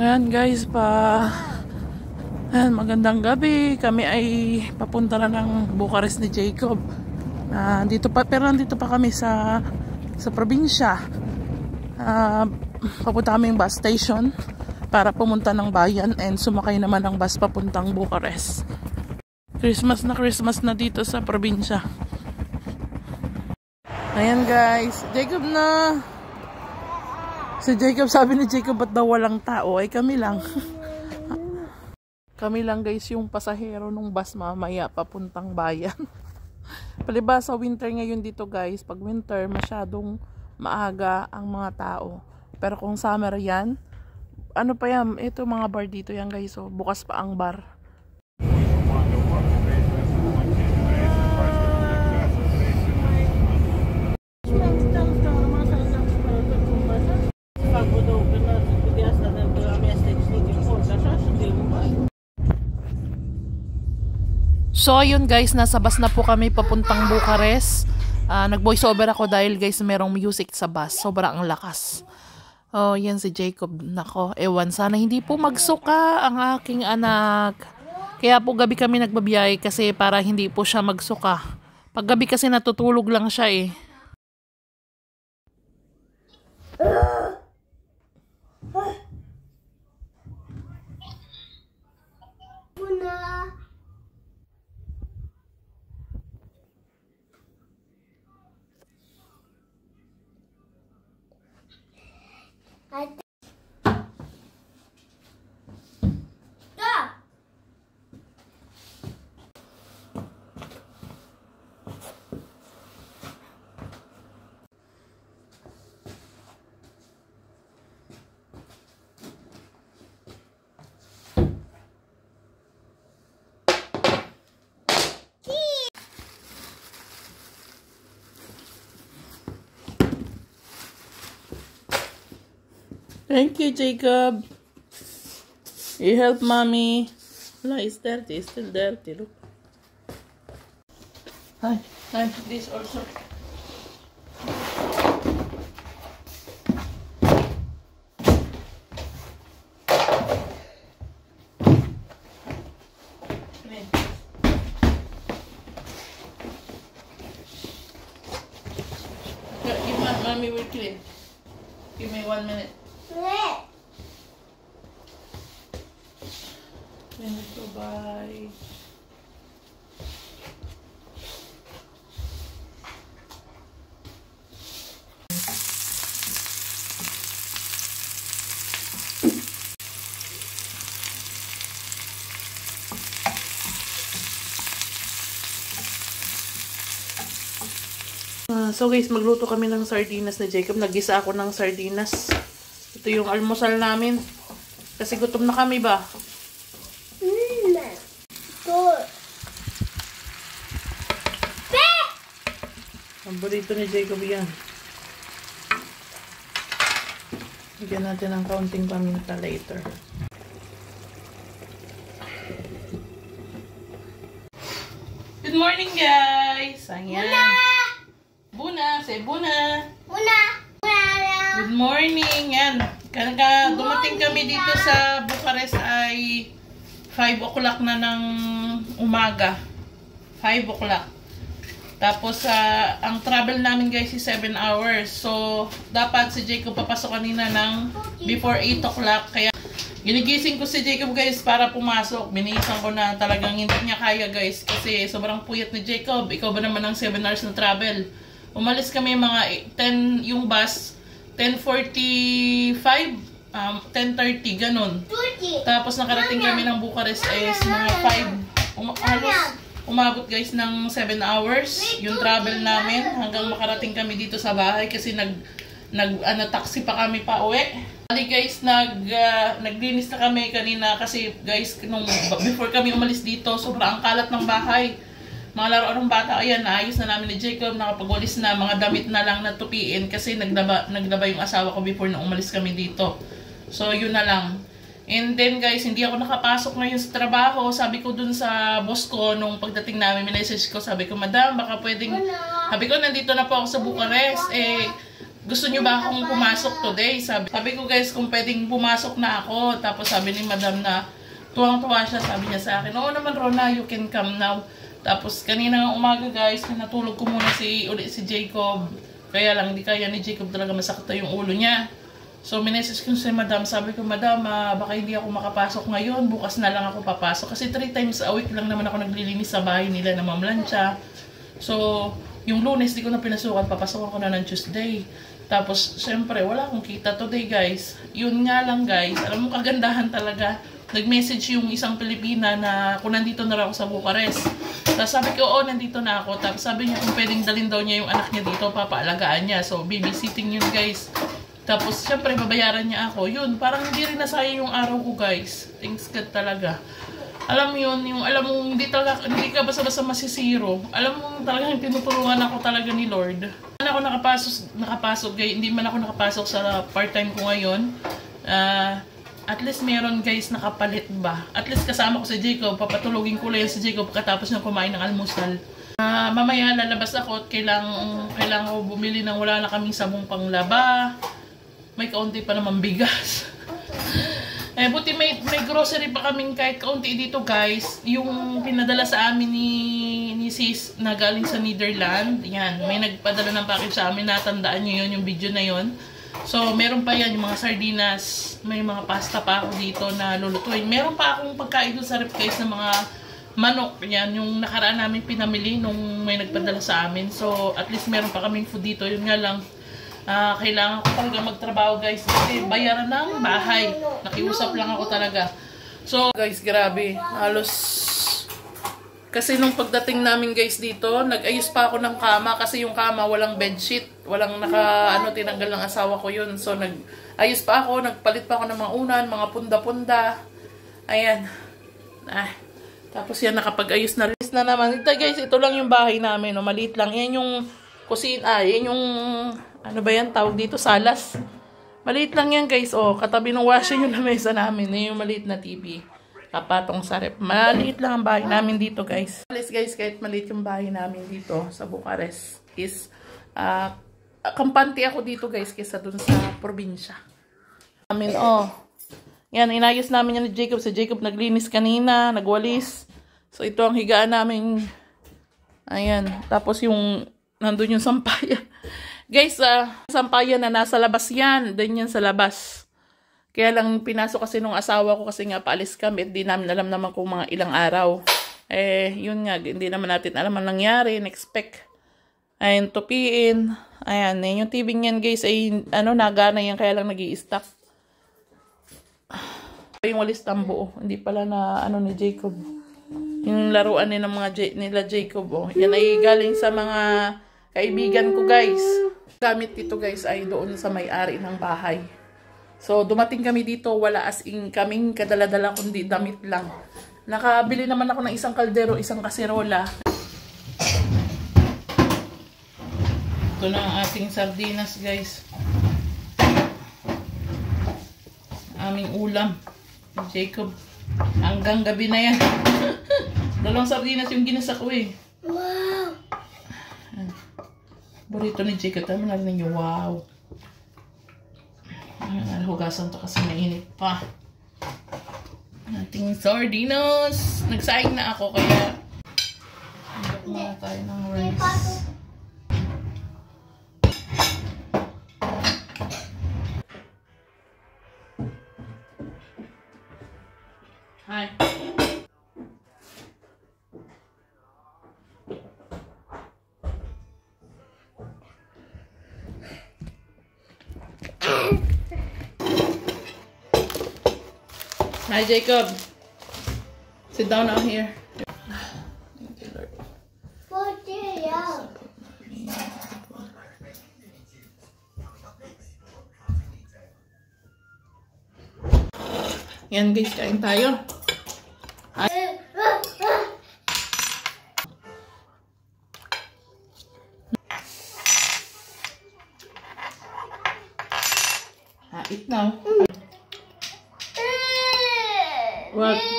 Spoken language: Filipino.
Ayan guys, ayan, magandang gabi. Kami ay papunta na ng Bucharest ni Jacob. Pero nandito pa kami sa probinsya. Papunta kami yung bus station para pumunta ng bayan and sumakay naman ng bus papuntang Bucharest. Christmas na dito sa probinsya. Ayan guys, Jacob na. Si Jacob, sabi ni Jacob, ba't daw walang tao? Ay kami lang. Kami lang guys yung pasahero nung bus mamaya papuntang bayan. Palibhasa winter ngayon dito guys. Pag winter masyadong maaga ang mga tao. Pero kung summer yan, ano pa yan? Ito mga bar dito yan guys. So, bukas pa ang bar. So ayun guys, nasa bus na po kami papuntang Bucharest. Nag-voice over ako dahil guys merong music sa bus. Sobrang lakas. Oh, yan si Jacob. Nako, ewan, sana hindi po magsuka ang aking anak. Kaya po gabi kami nagbabiyahe kasi para hindi po siya magsuka. Pag gabi kasi natutulog lang siya eh. Thank you, Jacob. You help mommy. No, it's dirty. It's still dirty. Look. Hi. This also. Give mommy will clean. Give me 1 minute. To buy. So guys, magluto kami ng sardinas na Jacob. Nagisa ako ng sardinas. Ito yung almusal namin. Kasi gutom na kami ba? Paborito ni Jacob yan. Bigyan natin ng kaunting paminta later. Good morning guys! Ayan. Buna! Say Buna! Buna! Good morning! Yan. Kaya dumating kami dito sa Bucharest ay 5 o'clock na ng umaga. 5 o'clock. Tapos, ang travel namin guys is 7 hours. So, dapat si Jacob papasok kanina ng before 8 o'clock. Kaya, ginigising ko si Jacob guys para pumasok. Binihisan ko na talagang hindi niya kaya guys. Kasi sobrang puyat ni Jacob. Ikaw ba naman ng 7 hours na travel? Umalis kami mga 10 yung bus. 10:45, 10:30, ganun. Tapos, nakarating kami ng Bucharest is mga 5. Halos umabot guys ng 7 hours yung travel namin hanggang makarating kami dito sa bahay kasi taxi pa kami pa uwi. Bali guys, naglinis na kami kanina kasi guys, before kami umalis dito, sobrang kalat ng bahay. Mga laruan ng bata, ayan, naayos na namin ni Jacob, nakapagwalis na, mga damit na lang natupiin kasi nagdaba yung asawa ko before na umalis kami dito. So, yun na lang. And then guys, hindi ako nakapasok ngayon sa trabaho. Sabi ko dun sa boss ko, nung pagdating namin, minessage ko, sabi ko, Madam, baka pwedeng, sabi ko, nandito na po ako sa Bucharest. gusto nyo ba akong pumasok today? Sabi ko guys, kung pwedeng pumasok na ako. Tapos sabi ni madam na tuwang-tuwa siya. Sabi niya sa akin, oo naman Rona, you can come now. Tapos kanina ng umaga guys, natulog ko muna ulit si Jacob. Kaya lang, hindi kaya ni Jacob talaga, masakit yung ulo niya. So minessage ko si madam, sabi ko, madam, baka hindi ako makapasok ngayon. Bukas na lang ako papasok. Kasi 3 times a week lang naman ako naglilinis sa bahay nila na mamlansya. So, yung Lunes, di ko na pinasukan, papasokan ko na ng Tuesday. Tapos, syempre, wala akong kita today, guys. Yun nga lang, guys. Alam mo, kagandahan talaga. Nag-message yung isang Pilipina na kung nandito na ako sa Bucharest. Tapos sabi ko, oo, nandito na ako. Tapos sabi niya kung pwedeng dalhin daw niya yung anak niya dito, papaalagaan niya. So, babysitting yun, guys. Tapos, syempre, babayaran niya ako. Yun, parang hindi rin nasayang yung araw ko, guys. Thanks God talaga. Alam mo yun, yung alam mo, hindi ka basta-basta masisiro. Alam mo, talagang tinutulungan ako talaga ni Lord. Ako nakapasok, hindi man ako nakapasok sa part-time ko ngayon. At least meron guys nakapalit ba. At least kasama ko si Jacob, papatulogin ko lang si Jacob pagkatapos ng kumain ng almusal. Mamaya lalabas ako at kailangan ko bumili ng wala na kaming sabong panglaba. May kaunti pa naman bigas. Buti may grocery pa kaming kahit kaunti dito guys. Yung pinadala sa amin ni sis na galing sa Netherlands. Yan, may nagpadala ng package sa amin. Natandaan nyo yun, yung video na yun. So, meron pa yan, yung mga sardinas. May mga pasta pa ako dito na lulutuin. Meron pa akong pagkain doon sa rep guys ng mga manok. Yan, yung nakaraan namin pinamili nung may nagpadala sa amin. So, at least meron pa kaming food dito. Yun nga lang. Kailangan ko talaga magtrabaho guys kasi bayaran ng bahay. Nakiusap lang ako talaga. So guys, grabe. Halos kasi nung pagdating namin guys dito, nag-ayos pa ako ng kama kasi yung kama walang bedsheet. Walang tinanggal ng asawa ko yun. So nag-ayos pa ako, nagpalit pa ako ng mga unan, mga punda-punda. Ayan. Tapos yan, nakapag-ayos na rin na naman. Ito guys, ito lang yung bahay namin. No? Maliit lang. Yan yung kusina. Yan yung ano ba yan? Tawag dito, salas. Maliit lang yan guys. Oh, katabi ng washing yung lamesa namin. Yung maliit na TV. Kapatong sa rep. Maliit lang ang bahay namin dito guys. Guys, kahit maliit yung bahay namin dito sa Bucharest is kampante ako dito guys kaysa dun sa probinsya. Yan, inayos namin yan ni Jacob. Si Jacob naglinis kanina, nagwalis. So ito ang higaan namin. Ayan. Tapos yung nandun yung sampayan. Guys, sampayan na nasa labas yan. Doon yan sa labas. Kaya lang pinasok kasi nung asawa ko kasi nga paalis kami. Hindi namin alam naman kung mga ilang araw. Yun nga. Hindi naman natin alam ang nangyari. Expect. Ayan, tupiin. Ayan, yung TV niyan guys ay nagana yan. Kaya lang nag-i-stop. Yung walis tambo. Hindi pala na ni Jacob. Yung laruan nila Jacob. Yan ay galing sa mga kaibigan ko guys. Gamit dito guys ay doon sa may-ari ng bahay. So dumating kami dito, wala as in kaming kadala-dala kundi damit lang. Nakabili naman ako ng isang kaldero, isang kaserola. Ito na ang ating sardinas guys. Aming ulam. Jacob. Hanggang gabi na yan. Dalawang sardinas yung ginasa ko eh. Wow! Burrito ni Jacob. Tama na rin yung wow. Hugasan to kasi mainit pa. Ating sardinas. Nagsaing na ako kaya hanggat muna tayo ng rice. Hi. Hi, Jacob. Sit down out here. Thank you, Lord. Yan guys, kain tayo. Eat now. What?